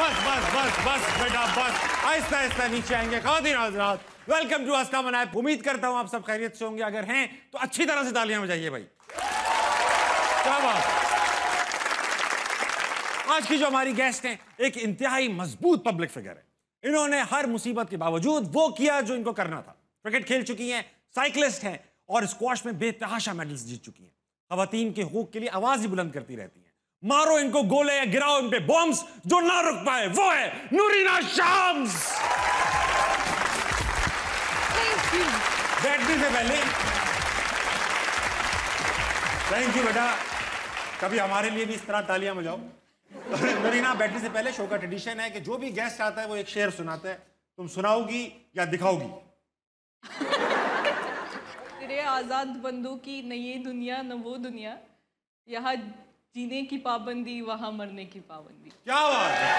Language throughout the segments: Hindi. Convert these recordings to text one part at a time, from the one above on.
बस बस बस बस बेटा बस, आहिस्ता आहिस्ता नीचे आएंगे। ख़वातीन हज़रात, वेलकम टू हंस का मनाए। उम्मीद करता हूँ आप सब खैरियत से होंगे, अगर हैं तो अच्छी तरह से तालियां बजाइए भाई। क्या बात। आज की जो हमारी गेस्ट हैं एक इंतहाई मजबूत पब्लिक फिगर है। इन्होंने हर मुसीबत के बावजूद वो किया जो इनको करना था। क्रिकेट खेल चुकी हैं, साइकिलिस्ट हैं और स्क्वॉश में बेतहाशा मेडल्स जीत चुकी हैं। खवातीन के हुकूक के लिए आवाज ही बुलंद करती रहती हैं। मारो इनको गोले या गिराओ इन पे बॉम्ब्स, जो ना रुक पाए वो है नूरीना शाम्स। बैठने से पहले थैंक यू बेटा, कभी हमारे लिए भी इस तरह तालियां बजाओ। नूरीना, बैठने से पहले शो का ट्रेडिशन है कि जो भी गेस्ट आता है वो एक शेर सुनाता है, तुम सुनाओगी या दिखाओगी? तेरे आजाद बंदों की न ये दुनिया न वो दुनिया, यहाँ जीने की पाबंदी वहां मरने की पाबंदी। क्या बात है,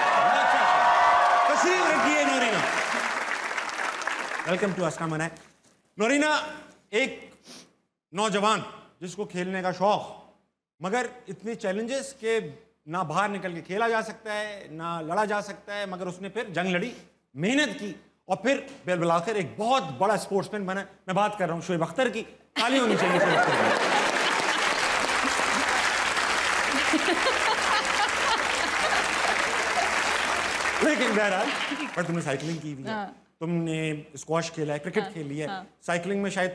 तशरीफ रखिए नूरीना। वेलकम टू हंस का मनाए। नूरीना एक नौजवान जिसको खेलने का शौक, मगर इतने चैलेंजेस के ना बाहर निकल के खेला जा सकता है ना लड़ा जा सकता है, मगर उसने फिर जंग लड़ी, मेहनत की और फिर बिलाखिर एक बहुत बड़ा स्पोर्ट्समैन बना। मैं बात कर रहा हूँ शोएब अख्तर की। ताली होनी चाहिए शोएब अख्तर की। लेकिन बहरहाल, पर तुमने साइकिलिंग की हुई है, तुमने स्क्वॉश खेला है, क्रिकेट खेली है, साइकिलिंग में शायद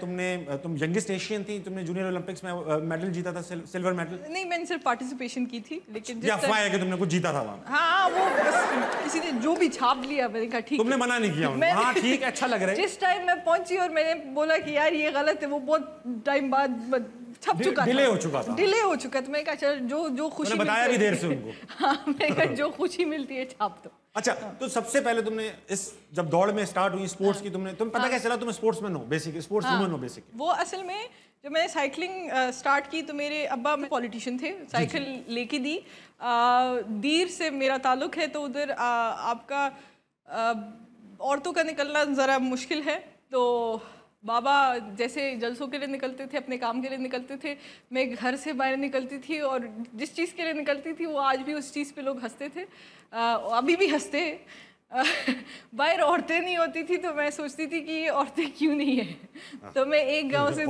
तुम यंगेस्ट एशियन थी, तुमने जूनियर ओलंपिक्स में मेडल जीता था, सिल्वर मेडल। नहीं, मैंने सिर्फ पार्टिसिपेशन की थी, लेकिन ये अफवाह है कि तुमने कुछ जीता था वहाँ। हाँ, वो बस किसी ने जो भी छाप लिया, मैंने कहा ठीक। तुमने मना नहीं किया? हाँ ठीक है, अच्छा लग रहा है। जिस टाइम मैं पहुंची और मैंने बोला कि यार ये गलत है, वो बहुत टाइम बाद छप चुका था, डिले हो चुका था। मैं कहा चल जो खुशी बताया भी देर से उनको। हाँ, मैं कहा जो खुशी मिलती है छाप दो। अच्छा, तो सबसे पहले तुमने जब दौड़ में स्टार्ट हुई स्पोर्ट्स की, तुम पता कैसे चला तुम स्पोर्ट्समैन हो, बेसिक स्पोर्ट्स वुमन हो बेसिक? वो असल में जब मैंने साइकिलिंग स्टार्ट की तो मेरे अब्बा पॉलिटिशियन थे, साइकिल लेके दी। दीर से मेरा ताल्लुक है, तो उधर आपका औरतों का निकलना ज़रा मुश्किल है। तो बाबा जैसे जलसों के लिए निकलते थे, अपने काम के लिए निकलते थे, मैं घर से बाहर निकलती थी और जिस चीज़ के लिए निकलती थी वो आज भी उस चीज़ पे लोग हंसते थे, अभी भी हंसते हैं। बाहर औरतें नहीं होती थी तो मैं सोचती थी कि ये औरतें क्यों नहीं है। तो मैं एक गांव से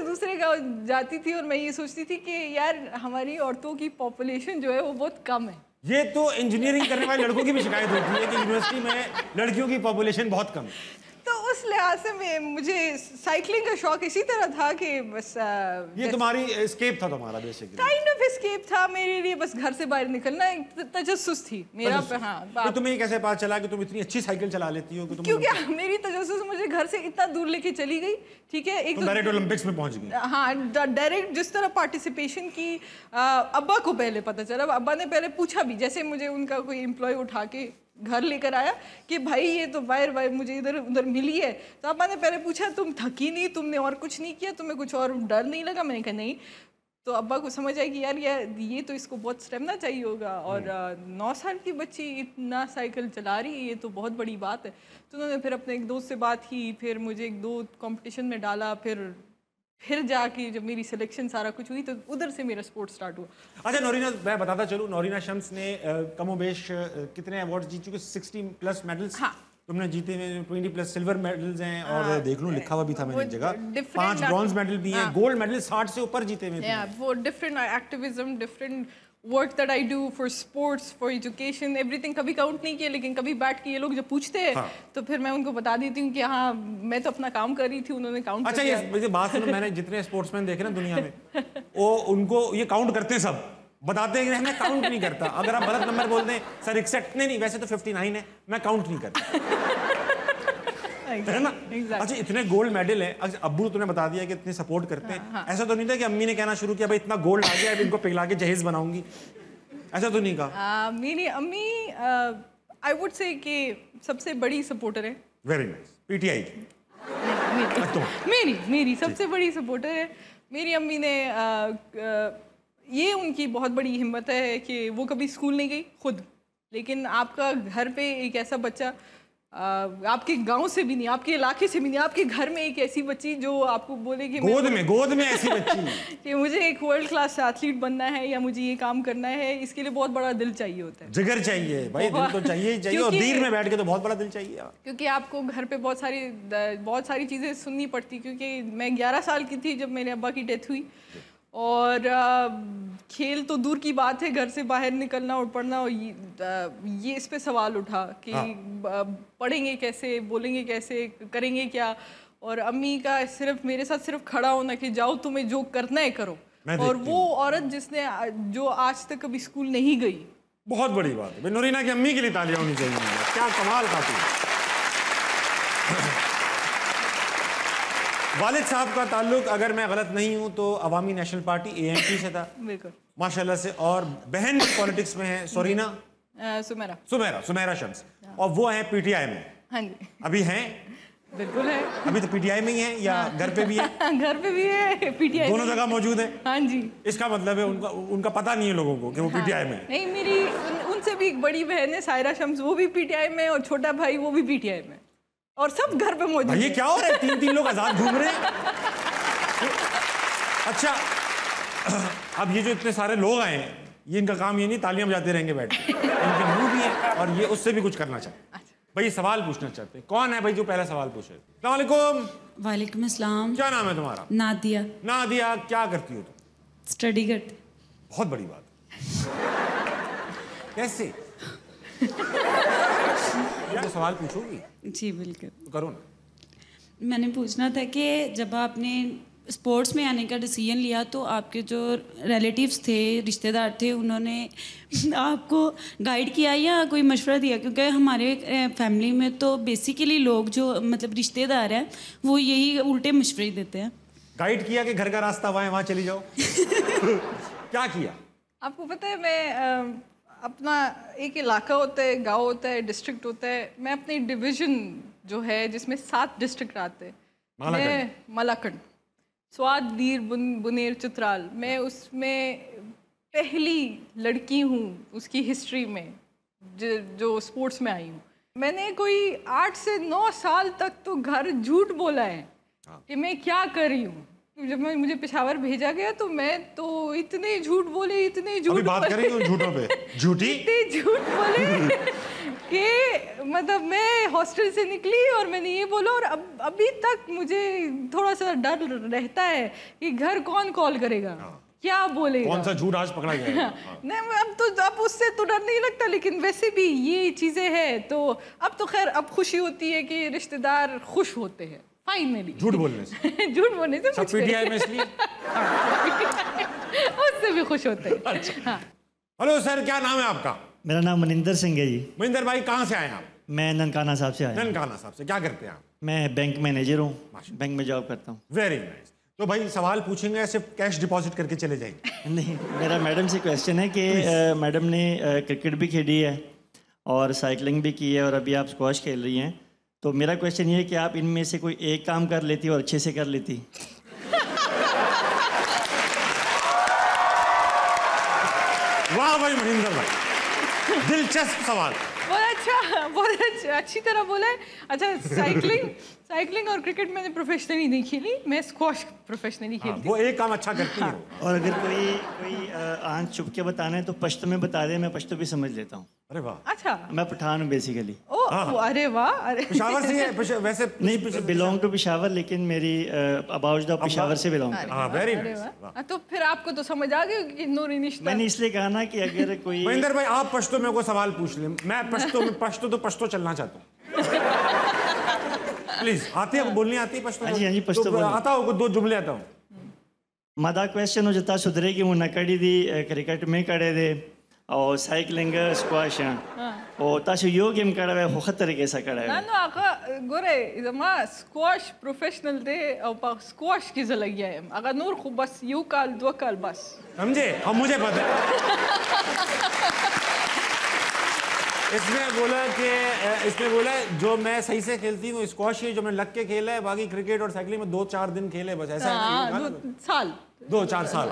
दूसरे गांव जाती थी और मैं ये सोचती थी कि यार हमारी औरतों की पॉपुलेशन जो है वो बहुत कम है। ये तो इंजीनियरिंग करने वाले लड़कों की भी शिकायत होती है कि यूनिवर्सिटी में लड़कियों की पॉपुलेशन बहुत कम है। तो उस लिहाज से मुझे साइकिलिंग का शौक इसी तरह था कि बस ये तुम्हारी एस्केप था, तुम्हारा बेसिकली काइंड ऑफ एस्केप था मेरे लिए। बस घर से बाहर निकलना एक तजस्सुस थी मेरा। हाँ, तो तुम्हें कैसे पता चला कि तुम इतनी अच्छी साइकिल चला लेती हो? क्योंकि मेरी तजस्सुस मुझे घर से इतना दूर लेके चली गई, ठीक है। एक डायरेक्ट ओलंपिक्स में पहुंच गई। हाँ, डायरेक्ट जिस तरह पार्टिसिपेशन की अब्बा को पहले पता चला। अब्बा ने पहले पूछा भी, जैसे मुझे उनका कोई एम्प्लॉय उठा के घर लेकर आया कि भाई ये तो बाहर मुझे इधर उधर मिली है, तो अब्बा ने पहले पूछा तुम थकी नहीं, तुमने और कुछ नहीं किया, तुम्हें कुछ और डर नहीं लगा? मैंने कहा नहीं। तो अब्बा को समझ आई कि यार ये तो इसको बहुत स्टेमिना चाहिए होगा, और 9 साल की बच्ची इतना साइकिल चला रही है, ये तो बहुत बड़ी बात है। तो उन्होंने फिर अपने एक दोस्त से बात की, फिर मुझे 1-2 कंपटीशन में डाला, फिर जाके जब मेरी सिलेक्शन सारा कुछ हुई तो उधर से मेरा स्पोर्ट स्टार्ट हुआ। अच्छा नूरीना, मैं बताता चलूँ, नूरीना शम्स ने कमोबेश कितने अवार्ड्स जीत चुके? 60+ मेडल्स। हाँ। तुमने जीते में 20+ सिल्वर मेडल्स हैं, और देख लूँ लिखा हुआ भी था मैंने एक जगह, 5 ब्रॉन्ज मेडल भी हैं, गोल्ड मेडल 60 से ऊपर जीते हुए। वो different activism, different work that I do for sports, for education, everything कभी काउंट नहीं किया, लेकिन कभी बैठ के ये लोग जब पूछते हैं तो फिर मैं उनको बता देती हूँ कि हाँ मैं तो अपना काम कर रही थी, उन्होंने काउंट। अच्छा, ये बात सुनो, मैंने जितने स्पोर्ट्समैन देखे ना दुनिया में, वो उनको ये काउंट करते सब बताते हैं कि मैं काउंट नहीं करता। अगर आप गलत नंबर बोलते हैं, सर 61, नहीं वैसे तो 59 है, मैं काउंट नहीं करता। है ना? अच्छा, इतने गोल्ड मेडल है, अब्बू तुमने बता दिया कि इतने सपोर्ट करते हैं। ऐसा तो नहीं था कि अम्मी ने कहना शुरू किया भाई इतना गोल्ड आ गया अब इनको पिघला के जहेज बनाऊंगी? ऐसा तो नहीं कहा? मेरी अम्मी आई वुड से कि सबसे बड़ी सपोर्टर है। Very nice. पीटीआई की मेरी सबसे बड़ी सपोर्टर है। मेरी अम्मी ने ये उनकी बहुत बड़ी हिम्मत है कि वो कभी स्कूल नहीं गई खुद, लेकिन आपका घर पे एक ऐसा बच्चा आपके गांव से भी नहीं, आपके इलाके से भी नहीं, आपके घर में एक ऐसी बच्ची जो आपको बोले कि गोद में ऐसी बच्ची कि मुझे एक वर्ल्ड क्लास एथलीट बनना है या मुझे ये काम करना है, इसके लिए बहुत बड़ा दिल चाहिए होता है, जिगर चाहिए भाई, दिल तो चाहिए ही चाहिए, और दीर में बैठ के तो बहुत बड़ा दिल चाहिए यार। क्योंकि आपको घर पे बहुत सारी चीज़ें सुननी पड़ती, क्योंकि मैं 11 साल की थी जब मेरे अब्बा की डेथ हुई, और खेल तो दूर की बात है, घर से बाहर निकलना और पढ़ना, और ये इस पे सवाल उठा कि पढ़ेंगे कैसे, बोलेंगे कैसे, करेंगे क्या, और अम्मी का सिर्फ मेरे साथ सिर्फ खड़ा होना कि जाओ तुम्हें जो करना है करो, और वो औरत जिसने जो आज तक कभी स्कूल नहीं गई, बहुत बड़ी बात है। नूरीना की अम्मी के लिए तालियां होनी चाहिए, क्या कमाल खाती। वालिद साहब का ताल्लुक, अगर मैं गलत नहीं हूं तो अवामी नेशनल पार्टी ANP से था बिल्कुल माशाल्लाह से, और बहन पॉलिटिक्स में है सोरीना, सुमेरा शम्स, और वो है PTI में। हाँ जी, अभी हैं? बिल्कुल है। अभी तो PTI में ही है या घर पे भी है? घर पे भी है, PTI दोनों जगह मौजूद है। हाँ जी। इसका मतलब है उनका पता नहीं है लोगों को कि वो PTI में है। नहीं, मेरी उनसे भी एक बड़ी बहन है सायरा शम्स, वो भी PTI में, और छोटा भाई वो भी PTI में, और सब घर पे मौजूद। ये क्या हो रहा है? 3 लोग आजाद घूम रहे हैं। अच्छा, अब ये जो इतने सारे लोग आए हैं, ये इनका काम ये नहीं तालियां बजाते रहेंगे बैठ के, इनके मुंह भी है और ये उससे भी कुछ करना चाहते हैं। भाई सवाल पूछना चाहते हैं। कौन है भाई जो पहला सवाल पूछे? अस्सलाम वालेकुम। वालेकुम अस्सलाम। क्या नाम है तुम्हारा? नादिया। नादिया, क्या करती हो तुम? स्टडी करती। बहुत बड़ी बात। कैसे? तो सवाल पूछोगी? जी बिल्कुल। तो करो ना। मैंने पूछना था कि जब आपने स्पोर्ट्स में आने का डिसीजन लिया तो आपके जो रिलेटिव्स थे, रिश्तेदार थे, उन्होंने आपको गाइड किया या कोई मशवरा दिया? क्योंकि हमारे फैमिली में तो बेसिकली लोग जो मतलब रिश्तेदार हैं वो यही उल्टे मशवरे देते हैं। गाइड किया कि घर का रास्ता वहाँ चली जाओ? क्या किया? आपको पता है, मैं अपना एक इलाका होता है, गांव होता है, डिस्ट्रिक्ट होता है, मैं अपनी डिवीज़न जो है जिसमें 7 डिस्ट्रिक्ट आते हैं, मैं मलाकंड, स्वाद, दीर, बुनेर, चित्राल, मैं उसमें पहली लड़की हूँ उसकी हिस्ट्री में जो स्पोर्ट्स में आई हूँ। मैंने कोई 8 से 9 साल तक तो घर झूठ बोला है कि मैं क्या कर रही हूँ। जब मुझे पेशावर भेजा गया तो मैं तो इतने झूठ बोले, इतने झूठ, अभी बात करेंगे उन झूठों पे, झूठी इतने झूठ बोले कि मतलब मैं हॉस्टल से निकली और मैंने ये बोला, और अभी तक मुझे थोड़ा सा डर रहता है कि घर कौन कॉल करेगा, क्या बोलेगा, कौन सा झूठ आज पकड़ा गया। नहीं, अब उससे तो डर नहीं लगता, लेकिन वैसे भी ये चीजें हैं तो अब तो खैर अब खुशी होती है कि रिश्तेदार खुश होते हैं फाइनली झूठ बोलने से। झूठ बोलने से सब PTI में इसलिए उससे भी खुश होते हैं। अच्छा। हेलो सर, क्या नाम है आपका? मेरा नाम मनिंदर सिंह है जी। मनिंदर भाई, कहाँ से आए आप? मैं ननकाना साहब से आया। ननकाना साहब से। क्या करते हैं आप? मैं बैंक मैनेजर हूँ, बैंक में जॉब करता हूँ। Very nice. तो भाई सवाल पूछेंगे या सिर्फ कैश डिपॉजिट करके चले जाएंगे? नहीं, मेरा मैडम से क्वेश्चन है कि मैडम ने क्रिकेट भी खेली है और साइकिलिंग भी की है और अभी आप स्क्वॉश खेल रही हैं, तो मेरा क्वेश्चन ये है कि आप इनमें से कोई एक काम कर लेती और अच्छे से कर लेती? वाह भाई मनिंदर भाई, दिलचस्प सवाल। बहुत अच्छी तरह बोला है। अच्छा, साइकिलिंग और क्रिकेट मैंने प्रोफेशनली नहीं खेली, मैं स्क्वॉश प्रोफेशनली खेलती। वो एक काम अच्छा करती है। और अगर कोई आंख छुप के बताना है तो पश्तो में बता दे, मैं पश्तो भी समझ लेता हूँ। अरे वाह। अच्छा, मैं पठान हूँ बेसिकली। अरे वाह। अरे पेशावर से है वैसे? नहीं, बिलोंग टू पेशावर, लेकिन मेरी अबाउट द पेशावर से बिलोंग करता हूँ। Very nice. तो फिर आपको तो समझ आ गई कि नूरी निश्ता। मैंने इसलिए कहा ना कि अगर कोई मनिंदर भाई आप पश्तो में कोई सवाल पूछ लें, मैं पश्तो चलना चाहता हूँ। प्लीज, आती है बोलनी? आती है पश्तो? हाँ जी, पश्तो तो आता हो, 2 जुमले आता हूँ। मादा क्वेश्चन हो जाता सुधरे की मुन्ना कड़ी दी क्रिकेट में करे दे और साइकिलिंग स्क्वाश और ताशु यो गेम करा है होखत तरीके से करा है। ನಾನು ಆಗ गोरे इदमा स्क्वाश प्रोफेशनल दे और स्क्वाश की जलगिया है आगा नूर खूब बस यू काल 2 काल बस समझे? हम मुझे पता है। इसमें बोला जो मैं सही से खेलती हूँ स्क्वाश ही, जो मैं लग के खेला है, बाकी क्रिकेट और साइकिलिंग में 2-4 दिन खेले बस, ऐसा है। 2-4 साल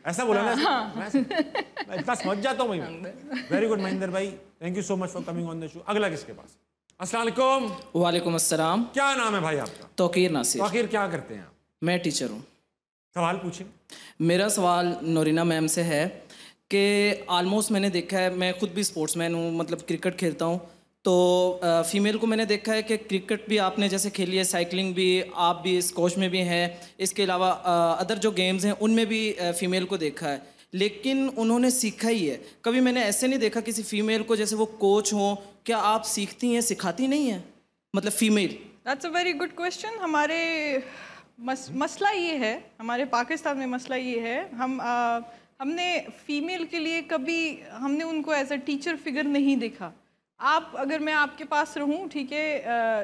ऐसा बोला ना। मैं इतना समझ जाता हूँ। वेरी गुड महेंद्र भाई, thank you so much for coming on the show. अगला किसके पास? अस्सलाम वालेकुम। वालेकुम अस्सलाम। क्या नाम है भाई आपका? तौकीर नासिर। आखिर क्या करते हैं आप? मैं टीचर हूँ। सवाल पूछें। मेरा सवाल नूरीना मैम से है कि आलमोस्ट मैंने देखा है, मैं खुद भी स्पोर्ट्समैन हूँ, मतलब क्रिकेट खेलता हूँ, तो फ़ीमेल को मैंने देखा है कि क्रिकेट भी आपने जैसे खेली है, साइकिलिंग भी, आप भी स्क्वॉश में भी हैं, इसके अलावा अदर जो गेम्स हैं उनमें भी फ़ीमेल को देखा है, लेकिन उन्होंने सीखा ही है। कभी मैंने ऐसे नहीं देखा किसी फ़ीमेल को जैसे वो कोच हों। क्या आप सीखती हैं, सिखाती नहीं हैं, मतलब female? That's a very good question. हमारे मसला ये है, हमारे पाकिस्तान में मसला ये है, हमने फीमेल के लिए कभी हमने उनको एज अ टीचर फिगर नहीं देखा। आप अगर मैं आपके पास रहूं, ठीक है,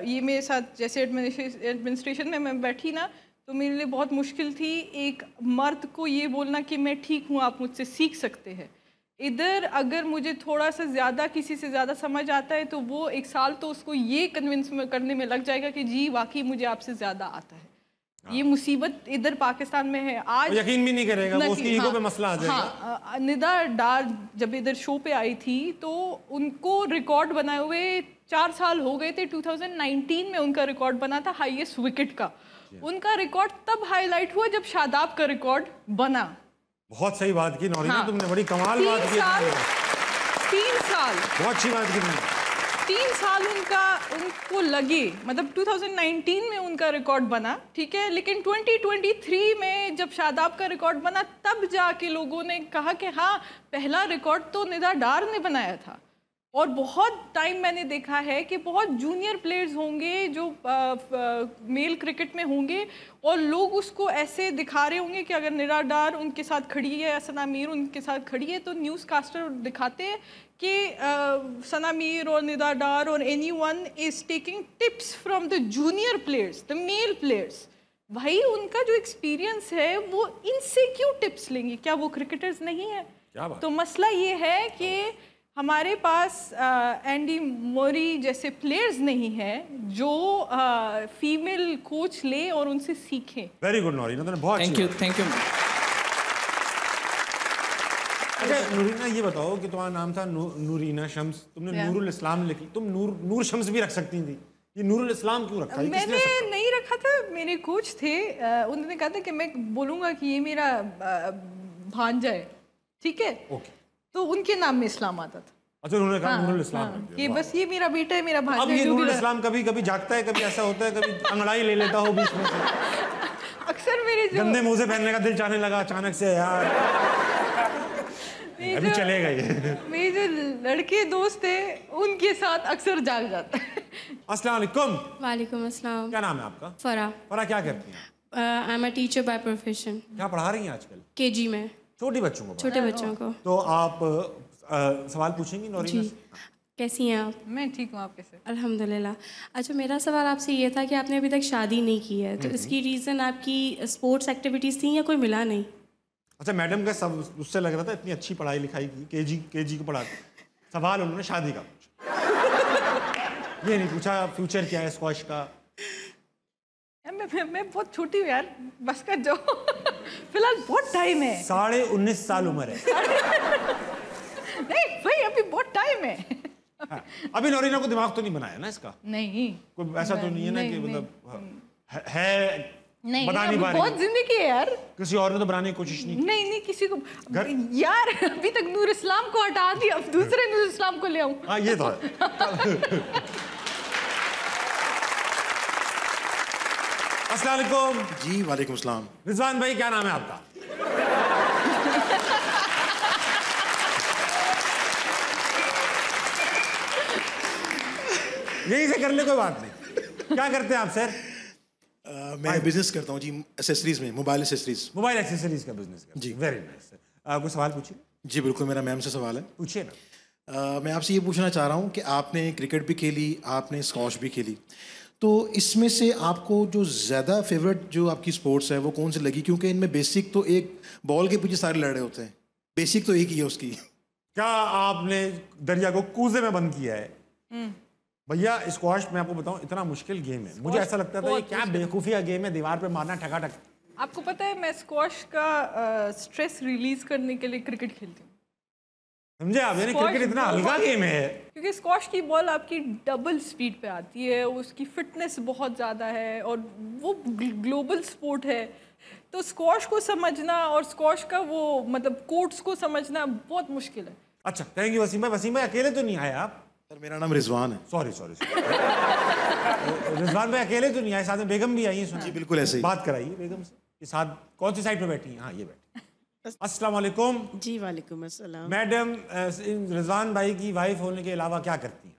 ये मेरे साथ जैसे एडमिनिस्ट्रेशन में मैं बैठी ना, तो मेरे लिए बहुत मुश्किल थी एक मर्द को ये बोलना कि मैं ठीक हूँ, आप मुझसे सीख सकते हैं। इधर अगर मुझे थोड़ा सा ज़्यादा किसी से ज़्यादा समझ आता है तो वो एक साल तो उसको ये कन्विंस करने में लग जाएगा कि जी वाकई मुझे आपसे ज़्यादा आता है। ये मुसीबत इधर पाकिस्तान में है आज। यकीन भी नहीं करेगा, वो उसकी ईगो पे मसला आ जाएगा। हाँ, निदा डार जब इधर शो पे आई थी तो उनको रिकॉर्ड बनाए हुए 4 साल हो गए थे। 2019 में उनका रिकॉर्ड बना था हाईएस्ट विकेट का। उनका रिकॉर्ड तब हाईलाइट हुआ जब शादाब का रिकॉर्ड बना। बहुत सही बात की नौरीना, हाँ, तुमने बड़ी कमाल बात की। 3 साल बहुत अच्छी बात की तुमने। 3 साल उनको लगे, मतलब 2019 में उनका रिकॉर्ड बना, ठीक है, लेकिन 2023 में जब शादाब का रिकॉर्ड बना तब जाके लोगों ने कहा कि हाँ, पहला रिकॉर्ड तो निदा डार ने बनाया था। और बहुत टाइम मैंने देखा है कि बहुत जूनियर प्लेयर्स होंगे जो मेल क्रिकेट में होंगे और लोग उसको ऐसे दिखा रहे होंगे कि अगर निदा डार उनके साथ खड़ी है या सना मीर उनके साथ खड़ी है तो न्यूज़ कास्टर दिखाते हैं कि सना मीर और निदा डार और anyone is taking tips from the junior players, the male players. भाई उनका जो एक्सपीरियंस है वो इनसे क्यों टिप्स लेंगे? क्या वो क्रिकेटर्स नहीं है? क्या बात? तो मसला ये है कि हमारे पास एंडी मोरी जैसे प्लेयर्स नहीं है जो फीमेल कोच ले और उनसे सीखें। वेरी गुड नौरीना, तुमने बहुत थैंक यू, थैंक यू। अच्छा नूरीना, ये बताओ कि तुम्हारा नाम था नूरीना शम्स, तुमने नूरुल इस्लाम लिख, तुम नूर शम्स भी रख सकती थी, ये नूरुल इस्लाम क्यों रखा? मैंने नहीं रखा था, मेरे कोच थे, उन्होंने कहा था कि मैं बोलूँगा कि ये मेरा भांजा है, ठीक है, ओके, तो उनके नाम में इस्लाम आता था। अच्छा उन्होंने कहा नूरुल इस्लाम रख दिया। कि बस ये मेरा बेटा है, मेरा भांजा अब है। ये नूरुल इस्लाम कभी कभी जागता है, कभी ऐसा होता है, कभी अंगड़ाई ले लेता हो बीच में से। अक्सर मेरे जो गंदे मोजे पहनने का दिल चाहने लगा अचानक से, यार अभी चलेगा ये। मेरे जो लड़के दोस्त थे उनके साथ अक्सर जाग जाता है। अस्सलाम वालेकुम। वालेकुम अस्सलाम। क्या नाम है आपका? फरा। फरा, क्या करती हैं? I am a teacher by profession. क्या पढ़ा रही हैं आजकल? केजी में। छोटे बच्चों को? छोटे बच्चों को। तो आप सवाल पूछेंगी नौरीना से? कैसी हैं आप? मैं ठीक हूँ, आप कैसे? अल्हम्दुलिल्लाह। अच्छा, मेरा सवाल आपसे ये था कि आपने अभी तक शादी नहीं की है, तो इसकी रीज़न आपकी स्पोर्ट्स एक्टिविटीज़ थी या कोई मिला नहीं? अच्छा, मैडम का सब उससे लग रहा था इतनी अच्छी पढ़ाई लिखाई की, केजी को पढ़ाते, सवाल उन्होंने शादी का पूछा, ये नहीं पूछा फ्यूचर क्या है स्क्वॉश का। मैं बहुत छोटी हूँ यार, बस कर जाओ। फिलहाल बहुत टाइम है। 19.5 साल उम्र है। नहीं भाई, अभी बहुत टाइम है। हाँ, अभी नौरीना को दिमाग तो नहीं बनाया ना इसका? नहीं, कोई ऐसा तो नहीं है ना कि मतलब है नहीं, बना नहीं पा रही? बहुत जिंदगी है यार। किसी और ने तो बनाने की कोशिश नहीं की? नहीं किसी को यार, अभी तक नूर इस्लाम को हटा दिया, अब दूसरे नूर इस्लाम को ले आऊं। हाँ, ये तो है। अस्सलाम वालेकुम। जी वालेकुम सलाम। रिजवान भाई, क्या नाम है आपका? यही से कर ले, कोई बात नहीं। क्या करते हैं आप सर? मैं बिजनेस करता हूँ जी, एसेसरीज में, मोबाइल एसेसरीज। मोबाइल एक्सेसरीज का बिजनेस करते हैं जी। Very nice. कोई सवाल पूछिए। जी बिल्कुल, मेरा मैम से सवाल है। पूछिए ना। मैं आपसे ये पूछना चाह रहा हूँ कि आपने क्रिकेट भी खेली, आपने स्क्वॉश भी खेली, तो इसमें से आपको जो ज़्यादा फेवरेट जो आपकी स्पोर्ट्स है वो कौन सी लगी? क्योंकि इनमें बेसिक तो एक बॉल के पीछे सारे लड़ रहे होते हैं, बेसिक तो एक ही है उसकी। क्या आपने दरिया को कूजे में बंद किया है? भैया स्क्वॉश में आपको बताऊं इतना मुश्किल गेम है, मुझे ऐसा लगता था ये क्या बेवकूफिया गेम है, दीवार पे मारना ठकाठक। आपको पता है मैं स्क्वॉश का स्ट्रेस रिलीज करने के लिए क्रिकेट खेलती हूँ। समझे आप? यानी Squash क्रिकेट इतना बहुत- हल्का गेम है। क्योंकि स्क्वॉश की बॉल आपकी डबल स्पीड पे आती है, उसकी फिटनेस बहुत ज़्यादा है और वो ग्लोबल स्पोर्ट है। तो स्क्वॉश को समझना और स्क्वॉश का वो मतलब कोर्ट्स को समझना बहुत मुश्किल है। अच्छा, थैंक यू वसीम भाई। वसीम भाई अकेले तो नहीं आए आप? सर मेरा नाम रिजवान है। सॉरी रिजवान भाई अकेले तो नहीं आए, साथ में बेगम भी आई है। जी बिल्कुल ऐसे ही। बात कराइए बेगम से कि साथ कौन सी साइड पे बैठी हैं? हाँ ये बैठी। अस्सलाम वालेकुम जी वालेकुम अस्सलाम। मैडम, रिजवान भाई की वाइफ होने के अलावा क्या करती हैं?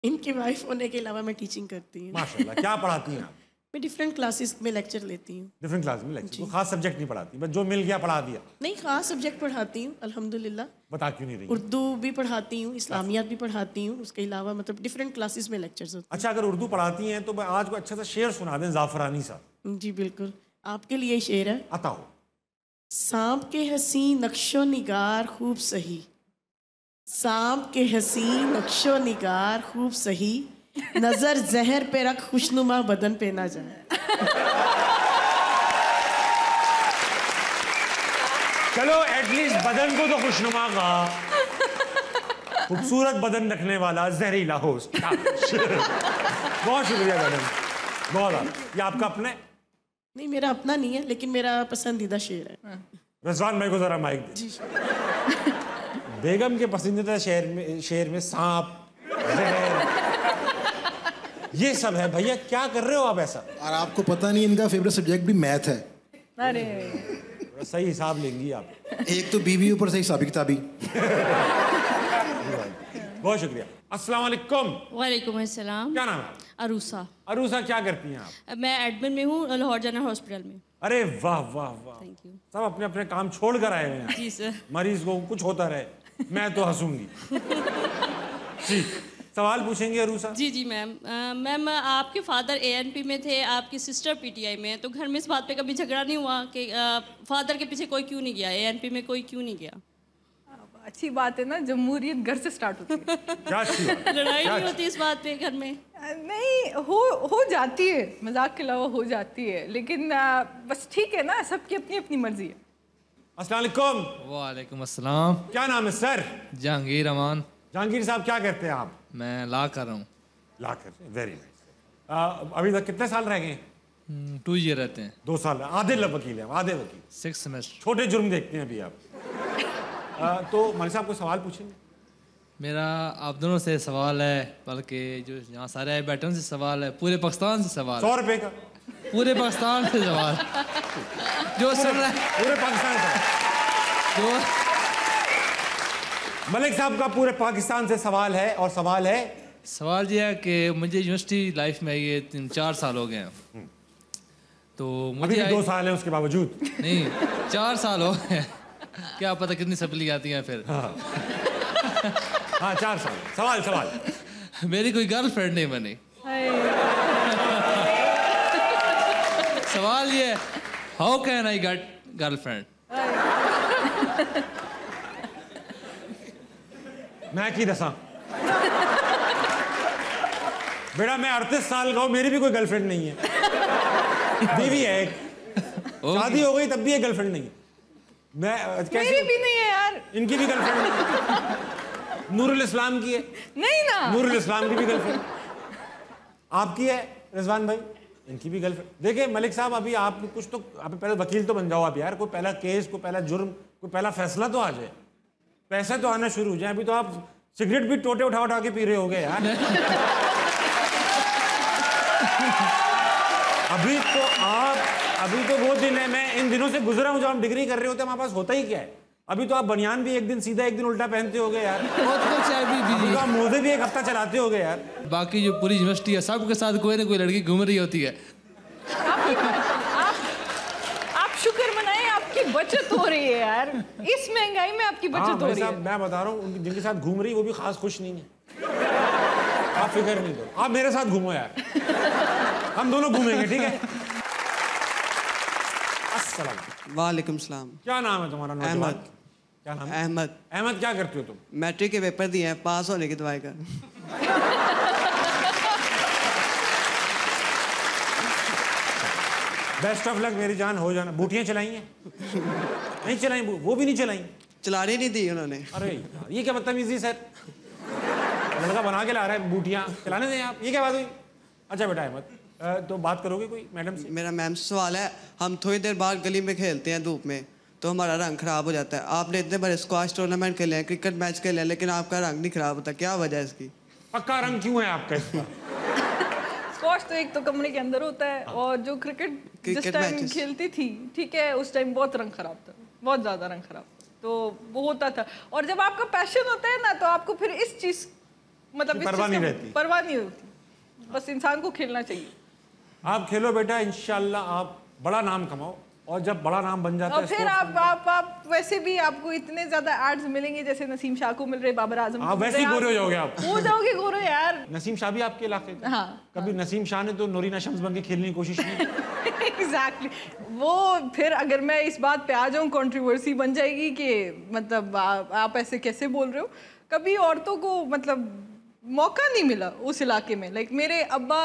इनकी वाइफ होने के अलावा मैं टीचिंग करती हूँ। माशाल्लाह, क्या पढ़ाती हैं आप? मैं डिफरेंट क्लासेस में लेक्चर लेती हूँ। डिफरेंट क्लास में लेक्चर, तो खास सब्जेक्ट नहीं पढ़ाती, बस जो मिल गया पढ़ा दिया? नहीं, खास सब्जेक्ट पढ़ाती हूँ अल्हम्दुलिल्लाह। बता क्यों नहीं रही? उर्दू भी पढ़ाती हूँ, इस्लामियात भी पढ़ाती हूँ, उसके अलावा मतलब डिफरेंट क्लासेस में लेक्चर्स होते अच्छा, अगर उर्दू पढ़ाती हैं तो मैं आज को अच्छा सा शेर सुना दें जाफरानी सा। हैं। जी बिल्कुल, आपके लिए शेर है। अताओ। सांप के हसी नक्शो निगार खूब सही, सांप के हसी नक्शो निगार खूब सही, नजर जहर पे रख खुशनुमा बदन पे ना जाए। चलो एटलीस्ट बदन को तो खुशनुमा कहा। खूबसूरत बदन रखने वाला जहरीला होस्ट। बहुत शुक्रिया मैडम, बहुत। ये आपका अपना है? नहीं, मेरा अपना नहीं है, लेकिन मेरा पसंदीदा शेर है। रज़वान भाई को जरा माइक दे। जी बेगम के पसंदीदा शेर में सांप, जहर, ये सब है। भैया क्या कर रहे हो आप ऐसा? और आपको पता नहीं इनका फेवरेट सब्जेक्ट भी मैथ है। अरे थोड़ा सही हिसाब लेंगी आप। एक तो बीवी ऊपर से हिसाबी किताबी। बहुत शुक्रिया। अस्सलाम वालेकुम। वालेकुम अस्सलाम। क्या नाम है? अरूसा। अरूसा, क्या करती हैं आप? मैं एडमिन में हूँ लाहौर जनरल हॉस्पिटल में। अरे वाह वाह वाह, थैंक यू। सब अपने अपने काम छोड़ कर आए हैं। जी सर। मरीज को कुछ होता रहे, मैं तो हंसूंगी। जी, सवाल पूछेंगे अरूसा? जी जी मैम। मैम, आपके फादर एएनपी में थे, आपकी सिस्टर पीटीआई में, तो घर में इस बात पे कभी झगड़ा नहीं हुआ कि फादर के पीछे कोई क्यों नहीं गया, एएनपी में कोई क्यों नहीं गया? अच्छी बात है ना, जमहूरियत घर से स्टार्ट होती है। क्या अच्छी बात? लड़ाई नहीं होती इस बात पे घर में? नहीं, हो जाती है, मजाक के अलावा हो जाती है, लेकिन बस ठीक है ना, सबकी अपनी अपनी मर्जी है। अस्सलाम वालेकुम। वालेकुम अस्सलाम। क्या नाम है सर? जहांगीर अमान। जहांगीर साहब, क्या करते हैं आप? मैं ला कर रहा हूँ। ला करते हैं, वेरी नाइस। अभी तक कितने साल रह गए? 2 ईयर रहते हैं। 2 साल। आधे वकील हैं, आधे वकील। 6 सेमेस्टर। छोटे जुर्म देखते हैं अभी आप। तो मलिक साहब को सवाल पूछेंगे? मेरा आप दोनों से सवाल है, बल्कि जो यहाँ सारे बैठे उनसे सवाल है, पूरे पाकिस्तान से सवाल। 100 रुपए का? पूरे पाकिस्तान से सवाल जो सुन रहा है, पूरे पाकिस्तान से। जो मलिक साहब का पूरे पाकिस्तान से सवाल है, और सवाल है, सवाल ये है कि मुझे यूनिवर्सिटी लाइफ में ये 3-4 साल हो गए हैं, तो अभी मुझे 2 साल है उसके बावजूद? नहीं, 4 साल हो गए। क्या पता कितनी सप्ली आती हैं फिर। हाँ 4 साल। सवाल मेरी कोई गर्लफ्रेंड नहीं बनी। सवाल ये, how can I get girlfriend? मैं की दसा बेटा, मैं 38 साल का हूँ, मेरी भी कोई गर्लफ्रेंड नहीं है। बीवी है एक, शादी हो गई तब भी एक गर्लफ्रेंड नहीं है। मैं कैसे? मेरी भी नहीं है यार। इनकी भी गर्लफ्रेंड नहीं है। नूरुल इस्लाम की है? नहीं ना। नूरुल इस्लाम की भी गर्लफ्रेंड आपकी है रिजवान भाई, इनकी भी गर्लफ्रेंड। देखिए मलिक साहब, अभी आप कुछ तो, आप पहले वकील तो बन जाओ आप यार, कोई पहला केस, कोई पहला जुर्म, कोई पहला फैसला तो आ जाए, पैसे तो आना शुरू हो जाए। अभी तो आप सिगरेट भी टोटे उठा उठा के पी रहे होगे यार। अभी तो वो दिन है, मैं इन दिनों से गुजरा हूँ जब हम डिग्री कर रहे होते हैं, हमारे पास होता ही क्या है। अभी तो आप बनियान भी एक दिन सीधा एक दिन उल्टा पहनते होगे यार। बहुत कुछ है अभी तो आप मोजे भी एक हफ्ता चलाते होगे यार। बाकी जो पूरी यूनिवर्सिटी है, सबके साथ कोई ना कोई लड़की घूम रही होती है। आप शुक्र मनाएं, आपकी बचत हो रही है यार, इस महंगाई में आपकी बचत हो रही है। मैं बता रहा हूँ, जिनके साथ घूम रही वो भी खास खुश नहीं है। आप फिक्र नहीं करो, आप मेरे साथ घूमो यार, हम दोनों घूमेंगे, ठीक है? अस्सलाम वालेकुम सलाम। क्या नाम है तुम्हारा? अहमद। क्या नाम है? अहमद। अहमद, क्या करते हो तुम? मैट्रिक के पेपर दिए हैं, पास होने की दुआएं कर। बेस्ट ऑफ लक मेरी जान, हो जाना। बूटियां चलाई हैं? नहीं चलाई, वो भी नहीं चलाई। चलाने नहीं दी उन्होंने। अरे यार, ये क्या बदतमीजी सर, लड़का बना के ला रहा है बूटियाँ, चलाने दें आप, ये क्या बात हुई? अच्छा बेटा अहमद, तो बात करोगे कोई मैडम से? मेरा मैम से सवाल है, हम थोड़ी देर बाद गली में खेलते हैं धूप में तो हमारा रंग खराब हो जाता है। आपने इतने बड़े स्क्वाश टूर्नामेंट खेले हैं, क्रिकेट मैच खेले हैं, लेकिन आपका रंग नहीं खराब होता, क्या वजह है इसकी? पक्का रंग क्यों है आपका इसका? स्क्वाश तो एक तो कमरे के अंदर होता है, और जो क्रिकेट जिस टाइम खेलती थी, ठीक है, उस टाइम बहुत रंग खराब था, बहुत ज़्यादा रंग खराब था, तो वो होता था। और जब आपका पैशन होता है ना, तो आपको फिर इस चीज़ मतलब परवाह नहीं रहती, परवाह नहीं होती, बस इंसान को खेलना चाहिए। आप खेलो बेटा, इंशाल्लाह आप बड़ा नाम कमाओ, और जब बड़ा नाम बन जाता है और फिर आप वैसे भी आपको इतने ज्यादा एड्स मिलेंगे जैसे नसीम शाह को मिल रहे, बाबर आजम आप वैसे ही गोरे हो जाओगे, आप हो जाओगे गोरे यार। नसीम शाह भी आपके इलाके का? हाँ, कभी नसीम शाह ने तो नूरीना शम्स बन के खेलने की कोशिश की? एग्जैक्टली वो फिर अगर मैं इस बात पे आ जाऊँ, कंट्रोवर्सी बन जाएगी कि मतलब आप ऐसे कैसे बोल रहे हो। कभी औरतों को मतलब मौका नहीं मिला उस इलाके में। लाइक मेरे अब्बा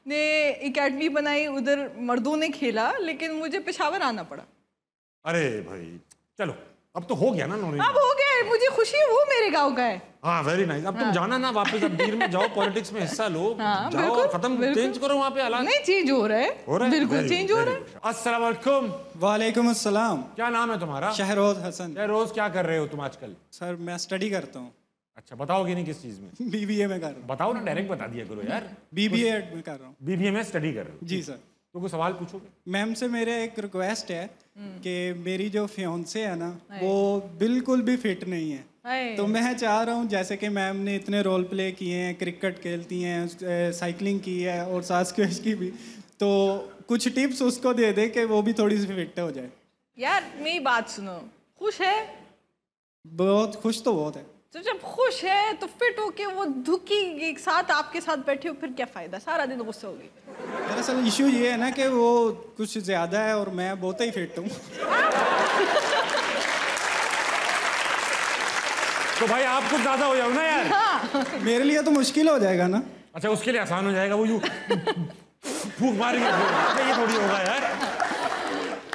ने एकेडमी बनाई, उधर मर्दों ने खेला, लेकिन मुझे पेशावर आना पड़ा। अरे भाई चलो, अब तो हो गया ना नूरीना, अब हो गया, मुझे खुशी है, वो मेरे गांव का है। हाँ वेरी नाइस। अब तुम जाना ना वापस, अब दीर में जाओ, पॉलिटिक्स में हिस्सा लो, जाओ और खत्म, चेंज करो वहाँ पे हालात। नहीं चेंज हो रहा है, बिल्कुल चेंज हो रहा है। अस्सलाम वालेकुम। वालेकुम अस्सलाम। क्या नाम है तुम्हारा? शहरोज हसन। शहरोज, क्या कर रहे हो तुम आजकल? सर मैं स्टडी करता हूँ। अच्छा, बताओगे नहीं किस चीज में? बीबीए में कर रहा हूँ। बताओ ना, डायरेक्ट बता दिया करो यार। बीबीए में कर रहा हूँ। बीबीए में स्टडी कर रहे हो? जी सर। तो कोई सवाल पूछोगे? मैम से मेरे एक रिक्वेस्ट है कि मेरी जो फियांसे है ना, वो बिल्कुल भी फिट नहीं है, तो मैं चाह रहा हूँ जैसे कि मैम ने इतने रोल प्ले किए हैं, क्रिकेट खेलती हैं, साइकिलिंग की है और सास की भी, तो कुछ टिप्स उसको दे दे कि वो भी थोड़ी सी फिट हो जाए। यार मेरी बात सुनो, खुश है? बहुत खुश तो बहुत है। तो जब खुश है तो फिट होके वो दुखी एक साथ आपके साथ बैठे हो, फिर क्या फायदा, सारा दिन गुस्सा होगी। दरअसल इशू ये है ना कि वो कुछ ज्यादा है और मैं बहुत ही फिट हूँ। तो भाई आप कुछ ज्यादा हो जाओ ना यार। हाँ। मेरे लिए तो मुश्किल हो जाएगा ना। अच्छा, उसके लिए आसान हो जाएगा, वो यूं फूंक मारेंगे, ये थोड़ी होगा यार,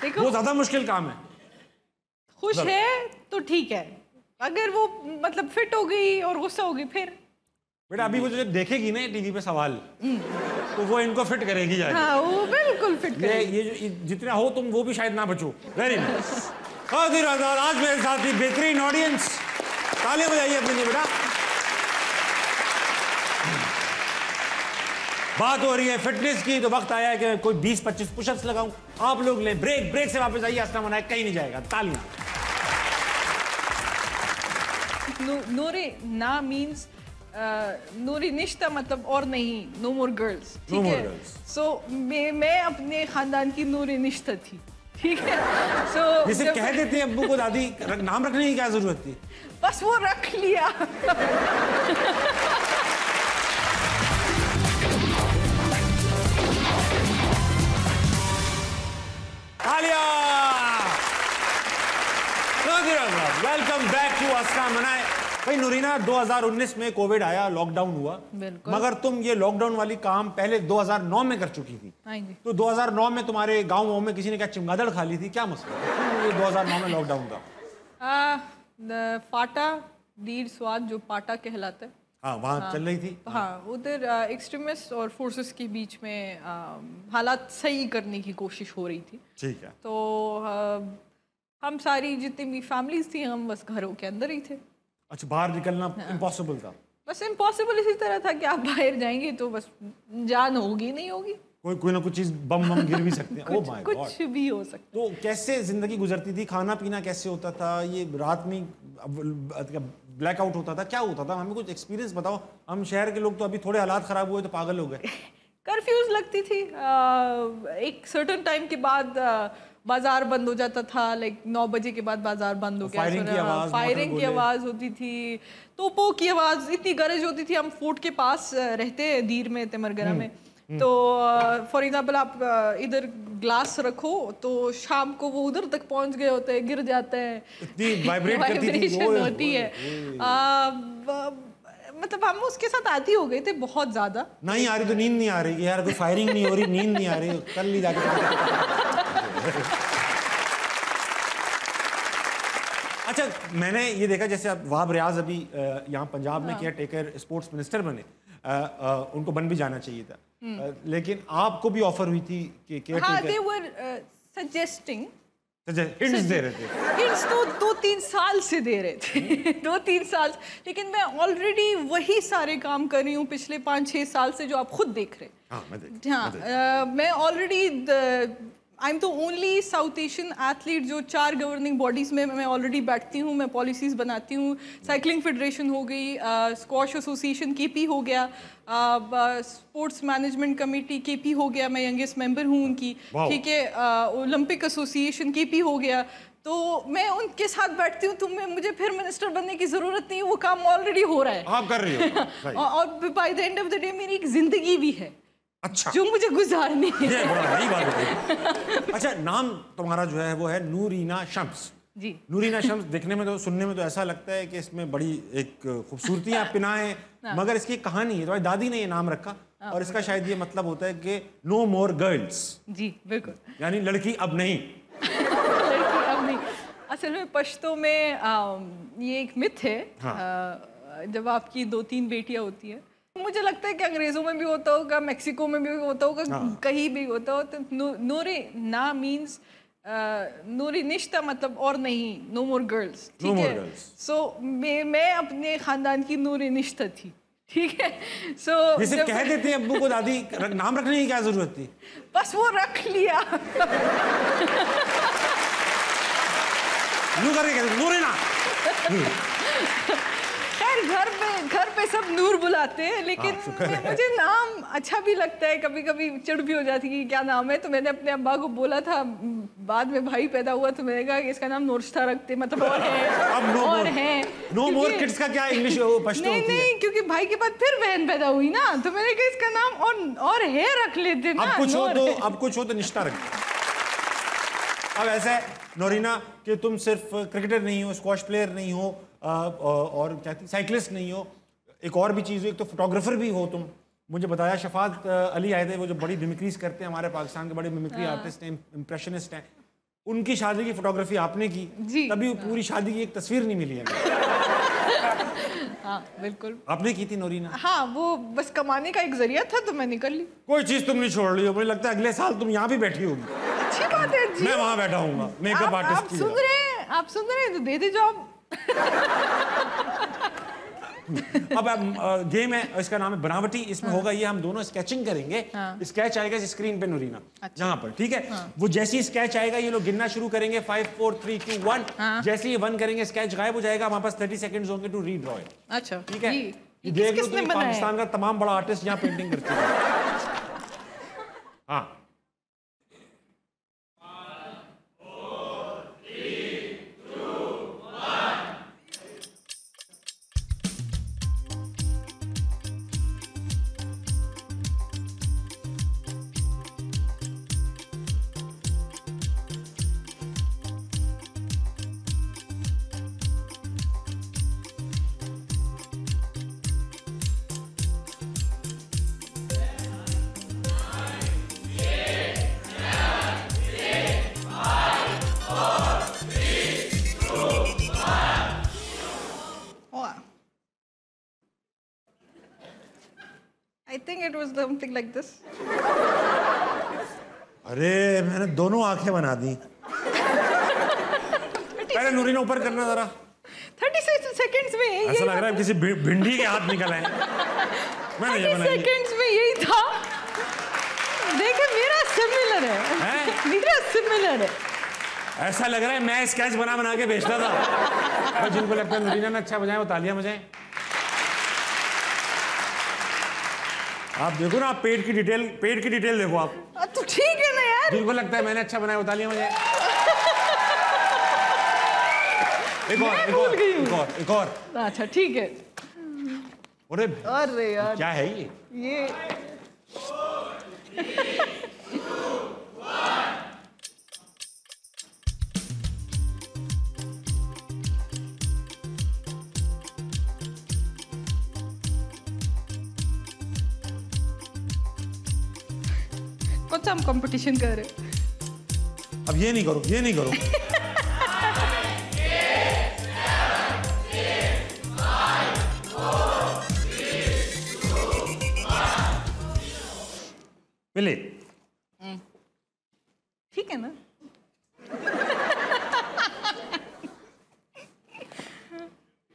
देखो वो ज्यादा मुश्किल काम है। खुश है तो ठीक है, अगर वो मतलब फिट हो गई और गुस्सा हो गई फिर? बेटा अभी वो जो देखेगी ना टीवी पे सवाल, तो वो इनको फिट करेगी यार। हाँ, वो बिल्कुल फिट करेगी। ये जो जितना हो तुम, वो भी शायद ना बचो। Very nice. आज मेरे साथ ही बेहतरीन ऑडियंस, तालियां बजाइए अपने लिए बेटा। बात हो रही है फिटनेस की, तो वक्त आया है कि कोई 20-25 पुशअप्स लगाऊं। आप लोग ले ब्रेक, ब्रेक से वापस आइए, अस्सलाम वालेकुम, कहीं नहीं जाएगा। तालियां। नूरी ना मीन्स नूरी निश्ता, मतलब और नहीं, नो मोर गर्ल्स, ठीक है। सो मैं अपने खानदान की नूरी निश्ता थी, ठीक है। सो जैसे कह देते हैं अब्बू को दादी, नाम रखने की क्या जरूरत थी, बस वो रख लिया। वेलकम बैक टू अस्सलाम मनाए। भाई नूरीना, 2019 में कोविड आया, लॉकडाउन हुआ, मगर तुम ये लॉकडाउन वाली काम पहले 2009 में कर चुकी थी। तो 2009 में तुम्हारे गाँव में किसी ने क्या चमगादड़ खा ली थी, क्या मसला? ये 2009 में लॉकडाउन था। फाटा दीर स्वाद, जो पाटा कहलाता है, हाँ, वहाँ चल रही थी। हाँ, उधर एक्सट्रीमिस्ट और फोर्सेस के बीच में हालात सही करने की कोशिश हो रही थी। ठीक है। तो हम सारी जितनी भी फैमिलीज थी, हम बस घरों के अंदर ही थे। अच्छा, बाहर निकलना इम्पॉसिबल था? बस इम्पॉसिबल इसी तरह था कि आप बाहर जाएंगे तो बस जान होगी नहीं होगी, कोई ना कुछ चीज बम गिर भी सकते हैं। ओह माय गॉड, कुछ भी हो सकता। तो कैसे जिंदगी गुजरती थी, खाना पीना कैसे होता था, ये रात में ब्लैकआउट होता था, क्या होता था? हमें कुछ एक्सपीरियंस बताओ। हम शहर के लोग तो अभी थोड़े हालात खराब हुए तो पागल हो गए। कर्फ्यूज लगती थी, एक सर्टेन टाइम के बाद बाजार बंद हो जाता था, लाइक 9 बजे के बाद बाजार बंद हो गया। फायरिंग की आवाज होती थी, तोपों की आवाज, इतनी गरज होती थी। हम फोर्ट के पास रहते हैं, दीर में, तिमरगरा में, तो फॉर एग्जाम्पल आप इधर ग्लास रखो तो शाम को वो उधर तक पहुंच गए होते हैं, गिर जाते हैं, इतनी वाइब्रेशन होती है। मतलब हम उसके साथ आती हो गए थे बहुत ज्यादा। नहीं आ रही तो नींद नहीं आ रही यार, कोई फायरिंग नहीं हो रही, नींद नहीं आ रही, कर ली जाके। अच्छा, मैंने ये देखा जैसे अब वहाब रियाज अभी यहाँ पंजाब में केयर टेकर स्पोर्ट्स मिनिस्टर बने, उनको बन भी जाना चाहिए था, लेकिन आपको भी ऑफर हुई थी कि caretaker. they were suggesting, hints दे रहे थे। हिंट्स तो 2-3 साल से दे रहे थे 2-3 साल, लेकिन मैं ऑलरेडी वही सारे काम कर रही हूँ पिछले 5-6 साल से जो आप खुद देख रहे हैं। हाँ, मैं already I am the only south Asian athlete जो 4 गवर्निंग बॉडीज़ में मैं ऑलरेडी बैठती हूँ, मैं पॉलिसीज़ बनाती हूँ। साइकिलिंग फेडरेशन हो गई, स्क्वॉश एसोसिएशन केपी हो गया, स्पोर्ट्स मैनेजमेंट कमेटी केपी हो गया, मैं यंगेस्ट मेंबर हूँ उनकी, ठीक है। ओलंपिक एसोसिएशन केपी हो गया, तो मैं उनके साथ बैठती हूँ। तो मुझे फिर मिनिस्टर बनने की ज़रूरत नहीं, वो काम ऑलरेडी हो रहा है, आप कर रही हो। और by the end of the day मेरी एक ज़िंदगी भी है, अच्छा, जो मुझे गुजारनी है। ये बड़ा नई बात है। अच्छा, नाम तुम्हारा जो है वो है नूरीना शम्स जी। नूरीना शम्स देखने में तो, सुनने में तो ऐसा लगता है कि इसमें बड़ी एक खूबसूरतियां पिनाएं हैं, मगर इसकी कहानी है, तुम्हारी दादी ने ये नाम रखा और इसका शायद ये मतलब होता है कि नो मोर गर्ल्स। जी बिल्कुल, यानी लड़की अब नहीं। लड़की अब नहीं। असल में पश्तो में ये एक मिथ है। जब आपकी 2-3 बेटियां होती है, मुझे लगता है कि अंग्रेजों में भी होता होगा, मेक्सिको में भी होता होगा, कहीं भी होता हो। तो नूरे ना मीन्स नूरी निश्ता, मतलब और नहीं, नो मोर गर्ल्स, ठीक है। सो मैं अपने खानदान की नूरी निश्ता थी, ठीक है। सो जैसे कह देते हैं अब्बू को दादी, नाम रखने की क्या जरूरत थी, बस वो रख लिया। नू करके कहते नूरीना। घर पे सब नूर बुलाते हैं, लेकिन मुझे नाम अच्छा भी लगता है, कभी कभी चिढ़ भी हो जाती है कि क्या नाम है। तो मैंने अपने अब्बा को बोला था, बाद में भाई पैदा हुआ तो मैंने कहा कि इसका नाम नूरस्ता रखते, मतलब और है। नो मोर किड्स का क्या इंग्लिश पश्तो होती है? नहीं, क्योंकि भाई के बाद फिर बहन पैदा हुई ना, तो मैंने कहा इसका नाम और है रख लेते ना। अब कुछ हो तो निश्ता रखते। अब ऐसा है नूरीना कि तुम सिर्फ क्रिकेटर नहीं हो, स्क्वॉश प्लेयर नहीं हो, और क्या थी, साइकिलिस्ट नहीं हो, एक और भी चीज़ हो, एक तो फोटोग्राफर भी हो तुम। मुझे बताया शफात अली आए थे, वो जो बड़ी मिमिक्रीज करते हैं, हमारे पाकिस्तान के बड़े मिमिक्री आर्टिस्ट हैं, इम्प्रेशनिस्ट हैं, उनकी शादी की फोटोग्राफी आपने की, तभी पूरी शादी की एक तस्वीर नहीं मिली है। हाँ बिल्कुल, आपने की थी नूरीना। हाँ, वो बस कमाने का एक जरिया था, तो मैं निकल ली। कोई चीज़ तुम नहीं छोड़ रही हो, मुझे लगता है अगले साल तुम यहाँ भी बैठी होगी। अच्छी बात है जी, मैं वहाँ बैठा हूँगा मेकअप आर्टिस्ट। आप सुन रहे हैं तो दे दे जॉब। अब गेम है, इसका नाम है बनावटी। इसमें होगा ये, हम दोनों स्केचिंग करेंगे। स्केच आएगा स्क्रीन पे नूरीना, जहां पर, ठीक है। वो जैसे ही स्केच आएगा, ये लोग गिनना शुरू करेंगे, 5 4 3 2 1। जैसे ही 1 करेंगे, स्केच गायब हो जाएगा, हमारे पास 30 सेकंड्स होंगे टू रीड्रॉ इट। अच्छा, ठीक है। ये देख लो, तो पाकिस्तान का तमाम बड़ा आर्टिस्ट यहाँ पेंटिंग करते हैं। हाँ, I think it was something like this. अरे मैंने दोनों आंखें बना दी। पहले नूरीना ऊपर करना जरा। 30 सेकंड्स में यही, ऐसा लग रहा है किसी भिंडी के हाथ निकल आए। 30 सेकंड्स में यही था। देखिए मेरा सिमिलर है, मेरा सिमिलर है। ऐसा लग रहा है मैं स्केच बना के भेजता था। और जिनको लगता है नूरीना ने अच्छा बजाया, वो तालियां बजाएं। आप देखो ना, आप पेट की डिटेल देखो आप। तो ठीक है ना यार, जिनको लगता है मैंने अच्छा बनाया, वो तालियां बजाएं। एक और। अच्छा ठीक है। अरे यार, क्या है ये? कौन सा हम कंपटीशन कर रहे? अब ये नहीं करो। प्ले। ठीक है ना?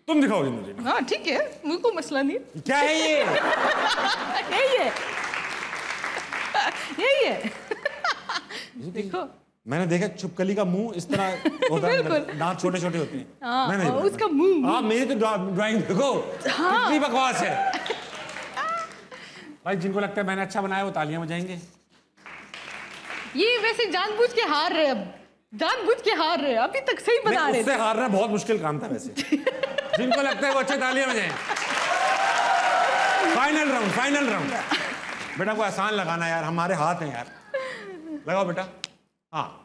तुम दिखाओगे मुझे? हाँ ठीक है, मुझे कोई मसला नहीं। क्या है ये? यही है, यही है। देखो मैंने देखा चुपकली का मुंह इस तरह होता है, दांत छोटे छोटे होते हैं। हाँ, मैंने उसका मुंह। हाँ मेरी तो ड्राइंग देखो कितनी बकवास है। भाई जिनको लगता है मैंने अच्छा बनाया वो तालियां बजाएंगे। ये वैसे जानबूझ के हार रहे, अब जानबूझ के हार रहे, अभी तक सही बना रहे। उससे हारना बहुत मुश्किल काम था वैसे। जिनको लगता है वो अच्छे तालियां बजाएं। Final round, final round. बेटा को आसान लगाना यार, हमारे हाथ हैं यार। लगाओ बेटा। हाँ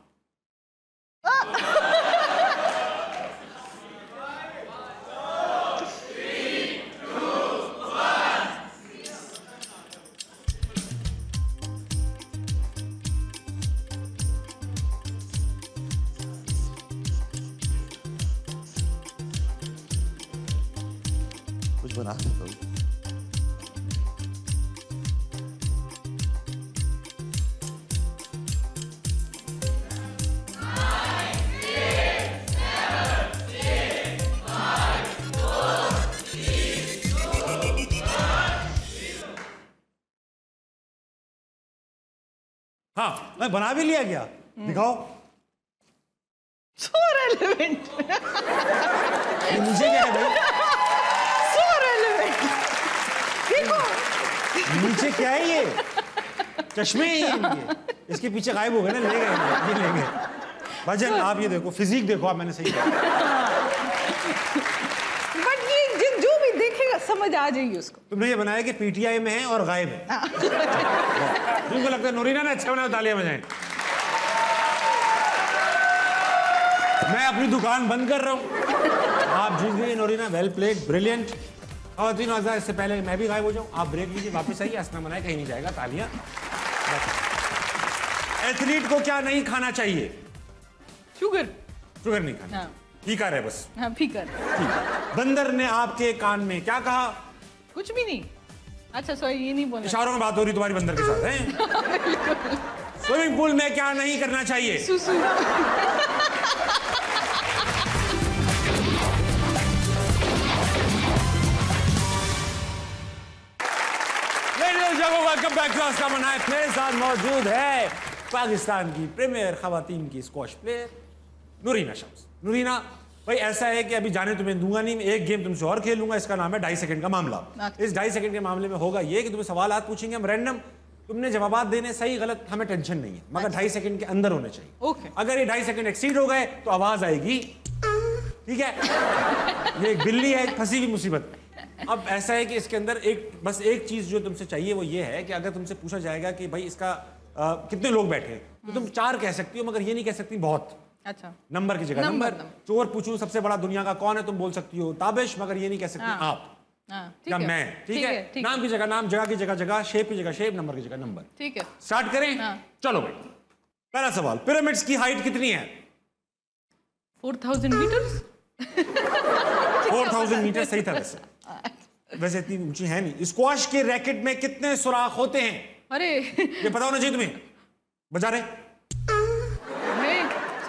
कुछ बना सकता हूँ। हाँ मैं बना भी लिया गया, दिखाओ। So relevant। ये नीचे क्या है भाई? So relevant। देखो नीचे क्या है ये? चश्मे हैं ये इनके। इसके पीछे गायब हो गए ना, ले गए ये ले गए। भजन आप ये देखो, फिजिक देखो आप, मैंने सही कहा। बट ये जो भी देखेगा समझ आ जाएगी उसको। तुमने ये बनाया कि पीटीआई में है और गायब है। तुमको लगता है नूरीना ने अच्छा बनाया, तालियां बजाएं। मैं अपनी दुकान बंद कर रहा हूं। आप जीत गए नूरीना, वेल प्लेड, ब्रिलियंट। और 3 हजार इससे पहले मैं भी गायब हो जाऊं, आप ब्रेक लीजिए, वापस आइए, हंसना मनाए, कहीं नहीं जाएगा, तालियां। एथलीट को क्या नहीं खाना चाहिए? शुगर। शुगर नहीं खाना, फीका रहे बस। हाँ फीका। बंदर ने आपके कान में क्या कहा? कुछ भी नहीं। अच्छा सॉरी, ये नहीं बोला। इशारों में बात हो रही तुम्हारी बंदर के साथ है। स्विमिंग पूल में क्या नहीं करना चाहिए? सुसु। वेलकम बैक टू आस्था मनाए। मेरे साथ मौजूद है पाकिस्तान की प्रीमियर खवातीन की स्क्वॉश प्लेयर नूरीना शम्स। नूरीना भाई ऐसा है कि अभी जाने तुम्हें दूंगा नहीं, मैं एक गेम तुमसे और खेलूंगा, इसका नाम है 2.5 सेकंड का मामला। इस 2.5 सेकंड के मामले में होगा ये कि तुम्हें सवाल पूछेंगे हम रैंडम, तुमने जवाब देने, सही गलत हमें टेंशन नहीं है, मगर 2.5 सेकंड के अंदर होने चाहिए। ओके। अगर ये 2.5 सेकंड एक्सीड हो गए तो आवाज आएगी, ठीक है? ये एक बिल्ली है फंसी हुई मुसीबत। अब ऐसा है कि इसके अंदर बस एक चीज जो तुमसे चाहिए वो ये है कि अगर तुमसे पूछा जाएगा कि भाई इसका कितने लोग बैठे हैं, तो तुम 4 कह सकती हो, मगर ये नहीं कह सकती बहुत। अच्छा। नंबर की जगह नंबर। चोर पूछूं सबसे बड़ा दुनिया का कौन है, तुम बोल सकती हो ताबिश, मगर ये नहीं कह सकती आप या मैं, ठीक है? नाम की जगह नाम, जगह की जगह जगह, शेप की जगह शेप, नंबर की जगह नंबर। ठीक है, स्टार्ट करें? चलो भाई, पहला सवाल, पिरामिड्स की हाइट कितनी है? 4000 मीटर। 4000 मीटर सही था वैसे इतनी ऊंची है नहीं। स्क्वाश के रैकेट में कितने सुराख होते हैं? अरे ये पता होना चाहिए तुम्हें। बजा रहे?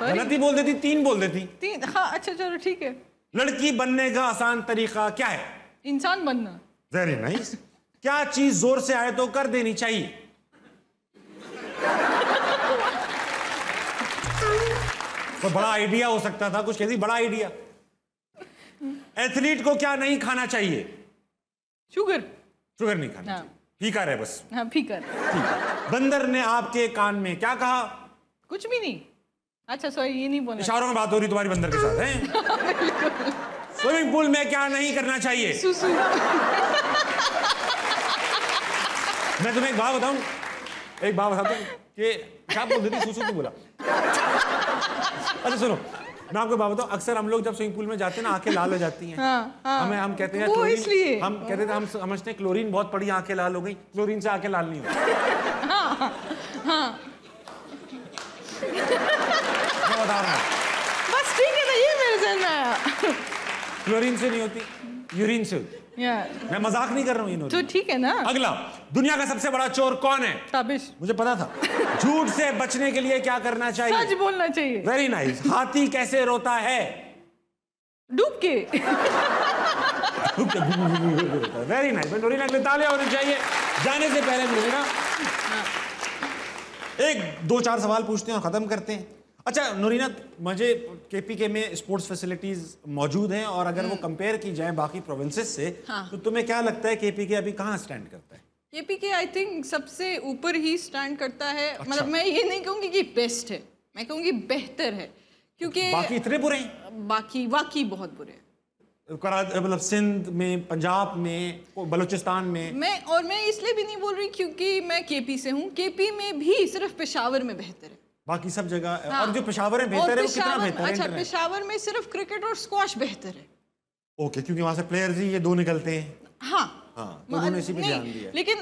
गलती बोल देती, 3 बोल देती। 3? हाँ अच्छा चलो ठीक है। लड़की बनने का आसान तरीका क्या है? इंसान बनना। Very nice. क्या चीज जोर से आए तो कर देनी चाहिए? तो बड़ा आइडिया हो सकता था, कुछ कहती बड़ा आइडिया। एथलीट को क्या नहीं खाना चाहिए? शुगर। शुगर नहीं खाना चाहिए, फीका रहे बस। हाँ फीका। बंदर ने आपके कान में क्या कहा? कुछ भी नहीं। अच्छा सॉरी, ये नहीं बोला। इशारों में बात हो रही तुम्हारी बंदर के साथ है। स्विमिंग पूल में क्या नहीं करना चाहिए? सुसु। मैं तुम्हें एक बात बताऊं, कि क्या बोल देती? सुसु क्यों बोला? अच्छा सुनो, मैं आपको बात बताऊं, अक्सर हम लोग जब स्विमिंग पूल में जाते हैं ना, आंखें लाल हो जाती हैं। हम कहते हैं वो इसलिए हम कहते थे, हम समझते हैं क्लोरीन बहुत पड़ी, आंखें लाल हो गई। क्लोरीन से आंखें लाल नहीं होती। मैं बता रहा हूं, बस ठीक है ना, ये मेरे ज़हन में आया। क्लोरीन से नहीं होती, यूरिन से होती। मैं मजाक नहीं कर रहा हूँ ये तो ठीक है ना। अगला, दुनिया का सबसे बड़ा चोर कौन है? ताबिश। मुझे पता था। झूठ से बचने के लिए क्या करना चाहिए? सच बोलना चाहिए। Very nice. हाथी कैसे रोता है? डूब के। Very nice. नूरीना के लिए तालियां होनी चाहिए। जाने से पहले नूरीना एक 2-4 सवाल पूछते हैं और खत्म करते हैं। अच्छा नूरीना, मुझे केपीके में स्पोर्ट्स फैसिलिटीज मौजूद हैं और अगर वो कंपेयर की जाए बाकी प्रोविंसेस से, तो तुम्हें क्या लगता है केपीके अभी कहाँ स्टैंड करता है? केपीके आई थिंक सबसे ऊपर ही स्टैंड करता है। मतलब मैं ये नहीं कहूँगी कि बेस्ट है, मैं कहूँगी बेहतर है, क्योंकि बाकी इतने बुरे हैं? बाकी वाकई बहुत बुरे हैं। मतलब सिंध में, पंजाब में, बलूचिस्तान में। मैं इसलिए भी नहीं बोल रही क्योंकि मैं केपी से हूँ। केपी में भी सिर्फ पेशावर में बेहतर है, बाकी सब जगह। हाँ। और जो पेशावर में बेहतर है वो कितना बेहतर है? अच्छा, पेशावर में सिर्फ क्रिकेट और स्क्वॉश बेहतर है। ओके, क्योंकि वहां से प्लेयर्स ही ये दो निकलते हैं। हाँ हाँ, तो उन्होंने इसी पे ध्यान दिया। लेकिन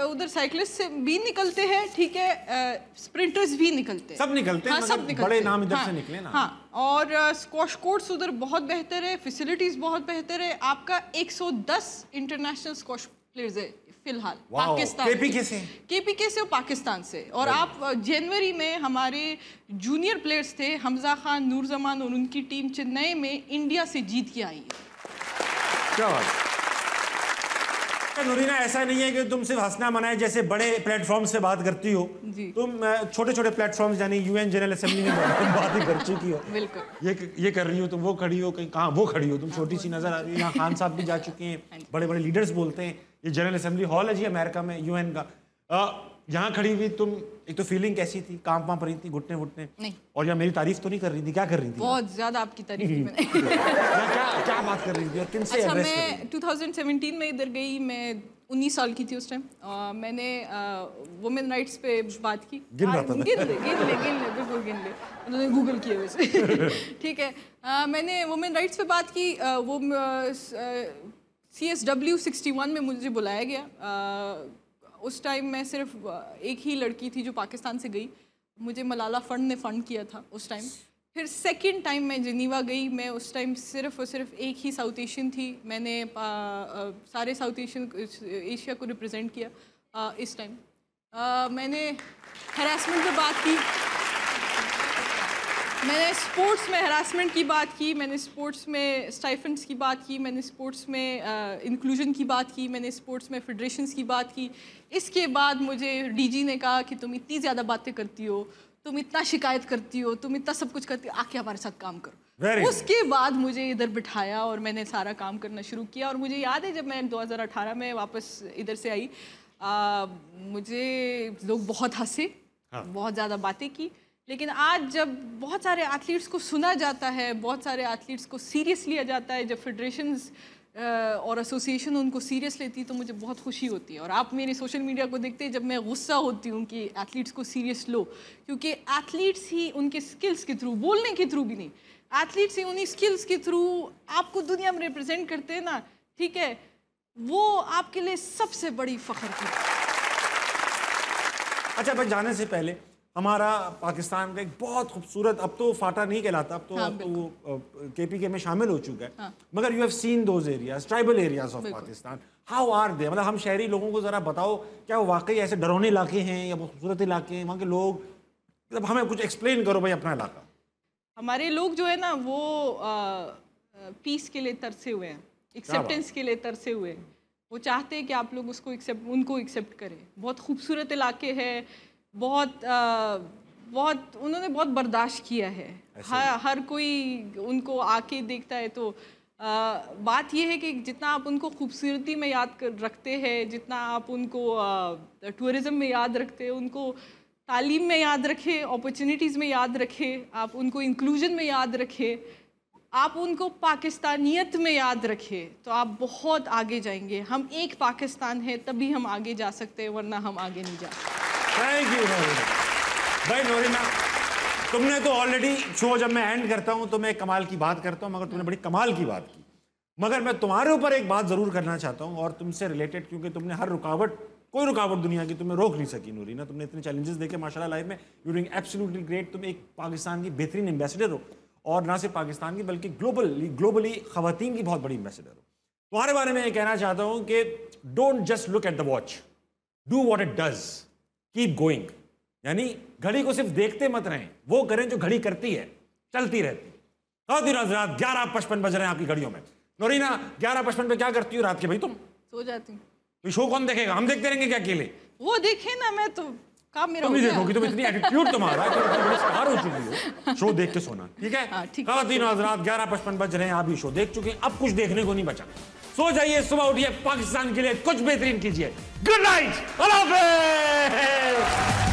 उधर साइकिलिस्ट से भी निकलते हैं, ठीक है, स्प्रिंटर्स भी निकलते हैं, सब निकलते हैं। हाँ, सब निकलते बड़े हैं। नाम इधर हाँ, से निकले ना। हाँ, और स्क्वॉश कोर्ट्स उधर बहुत बेहतर है, फैसिलिटीज बहुत बेहतर है। आपका 110 इंटरनेशनल स्क्वॉश प्लेयर्स है फिलहाल पाकिस्तान। केपीके से और पाकिस्तान से। और आप जनवरी में हमारे जूनियर प्लेयर्स थे, हमजा खान, नूर जमान और उनकी टीम चेन्नई में इंडिया से जीत के आई है। क्या बात। नूरीना, ऐसा नहीं है कि तुम सिर्फ हंसना मनाए जैसे बड़े प्लेटफॉर्म से बात करती हो, तुम छोटे छोटे प्लेटफॉर्म्स यानी यूएन जनरल असेंबली में बात ही कर चुकी हो। बिल्कुल। ये कर रही हो, तुम वो खड़ी हो, कहीं कहाँ वो खड़ी हो, तुम छोटी सी नजर आ रही हो। यहाँ खान साहब भी जा चुके हैं, बड़े बड़े लीडर्स बोलते हैं। ये जनरल असेंबली हॉल है जी अमेरिका में, यूएन का। यहाँ खड़ी हुई तुम, एक तो फीलिंग कैसी थी? कांप वांप रही थी, घुटने वुटने? नहीं। और या मेरी तारीफ तो नहीं कर रही थी? क्या कर रही थी? बहुत ज्यादा आपकी तारीफ की मैंने। क्या बात कर रही थी और किनसे एड्रेस कर रही थी? मैं 2017 में इधर गई, मैं 19 साल की थी उस टाइम। मैंने वुमेन राइट्स पे बात की। गिन रहा था। गिन ले बिल्कुल गिन ले, उन्होंने गूगल किए वैसे। ठीक है, मैंने वुमेन राइट्स पे बात की। वो CSW 61 में मुझे बुलाया गया। उस टाइम मैं सिर्फ एक ही लड़की थी जो पाकिस्तान से गई, मुझे मलाला फंड ने फ़ंड किया था उस टाइम। फिर सेकंड टाइम मैं जिनीवा गई, मैं उस टाइम सिर्फ और सिर्फ एक ही साउथ एशियन थी। मैंने सारे साउथ एशिया को रिप्रेजेंट किया। इस टाइम मैंने हरासमेंट पे बात की, मैंने स्पोर्ट्स में हरासमेंट की बात की, मैंने स्पोर्ट्स में स्टाइफंड्स की बात की, मैंने स्पोर्ट्स में इंक्लूजन की बात की, मैंने स्पोर्ट्स में फेडरेशंस की बात की। इसके बाद मुझे डीजी ने कहा कि तुम इतनी ज़्यादा बातें करती हो, तुम इतना शिकायत करती हो, तुम इतना सब कुछ करती हो, आके हमारे साथ काम करो। उसके बाद मुझे इधर बिठाया और मैंने सारा काम करना शुरू किया। और मुझे याद है जब मैं 2018 में वापस इधर से आई, मुझे लोग बहुत हंसे, बहुत ज़्यादा बातें की। लेकिन आज जब बहुत सारे एथलीट्स को सुना जाता है, बहुत सारे एथलीट्स को सीरियस लिया जाता है, जब फेडरेशंस और एसोसिएशन उनको सीरियस लेती, तो मुझे बहुत खुशी होती है। और आप मेरे सोशल मीडिया को देखते हैं जब मैं गुस्सा होती हूँ कि एथलीट्स को सीरियस लो, क्योंकि एथलीट्स ही उनके स्किल्स के थ्रू, बोलने के थ्रू भी नहीं, एथलीट्स ही उन्हीं स्किल्स के थ्रू आपको दुनिया में रिप्रेजेंट करते हैं ना, ठीक है, वो आपके लिए सबसे बड़ी फ़ख्र की। अच्छा, बस जाने से पहले हमारा पाकिस्तान का एक बहुत खूबसूरत, अब तो फाटा नहीं कहलाता, अब तो, हाँ, तो वो केपीके में शामिल हो चुका है। हाँ। मगर you have seen those areas, tribal areas of Pakistan, how are they? मतलब हम शहरी लोगों को ज़रा बताओ, क्या वो वाकई ऐसे डरौने इलाके हैं या बहुत खूबसूरत इलाके हैं? वहाँ के लोग, मतलब हमें कुछ एक्सप्लेन करो भाई अपना इलाका। हमारे लोग जो है ना, वो पीस के लिए तरसे हुए हैं, एक्सेप्टेंस के लिए तरसे हुए हैं। वो चाहते हैं कि आप लोग उनको एक्सेप्ट करें। बहुत खूबसूरत इलाके हैं, बहुत उन्होंने बहुत बर्दाश्त किया है। हर कोई उनको आके देखता है, तो बात यह है कि जितना आप उनको खूबसूरती में रखते हैं, जितना आप उनको टूरिज़म में याद रखते हैं, उनको तालीम में याद रखें, अपॉर्चुनिटीज़ में याद रखें, आप उनको इंक्लूजन में याद रखें, आप उनको पाकिस्तानियत में याद रखें, तो आप बहुत आगे जाएंगे। हम एक पाकिस्तान है, तभी हम आगे जा सकते हैं, वरना हम आगे नहीं जा सकते। थैंक यू भाई नूरीना, तुमने तो ऑलरेडी शो, जब मैं एंड करता हूं तो मैं कमाल की बात करता हूं, मगर तुमने बड़ी कमाल की बात की। मगर मैं तुम्हारे ऊपर एक बात जरूर करना चाहता हूं, और तुमसे रिलेटेड, क्योंकि तुमने हर रुकावट, कोई रुकावट दुनिया की तुम्हें रोक नहीं सकी नूरीना। तुमने इतने चैलेंजेस देखे माशाल्लाह लाइफ में, यू डूइंग एब्सोल्युटली ग्रेट। तुम एक पाकिस्तान की बेहतरीन एम्बेसडर हो, और ना सिर्फ पाकिस्तान की बल्कि ग्लोबली खवातीन की बहुत बड़ी एम्बेसडर हो। तुम्हारे बारे में ये कहना चाहता हूं कि don't just look at the watch, do what it does, keep going. यानी घड़ी को सिर्फ देखते मत रहें, वो करें जो घड़ी करती है, चलती रहती है। रात 11:55 बज रहे हैं आपकी घड़ियों में। नोरीना 11:55 पे क्या करती हो रात के भाई तुम? सो जाती हूँ। तो शो कौन देखेगा? हम देखते रहेंगे क्या अकेले? वो देखे ना, मैं तो काम मेरा तुम नहीं देखोगी, तुम इतनी एटीट्यूड तुम्हारा कि तुम बड़ी स्टार हो चुकी हो, शो देख के सोना, ठीक है? ख़वातीन और हज़रात 11:55 बज रहे हैं, आप भी शो देख चुके हैं, अब कुछ देखने को नहीं बचा। सो जाइए, सुबह उठिए, पाकिस्तान के लिए कुछ बेहतरीन कीजिए। गुड नाइट, अल्लाह हाफ़िज़।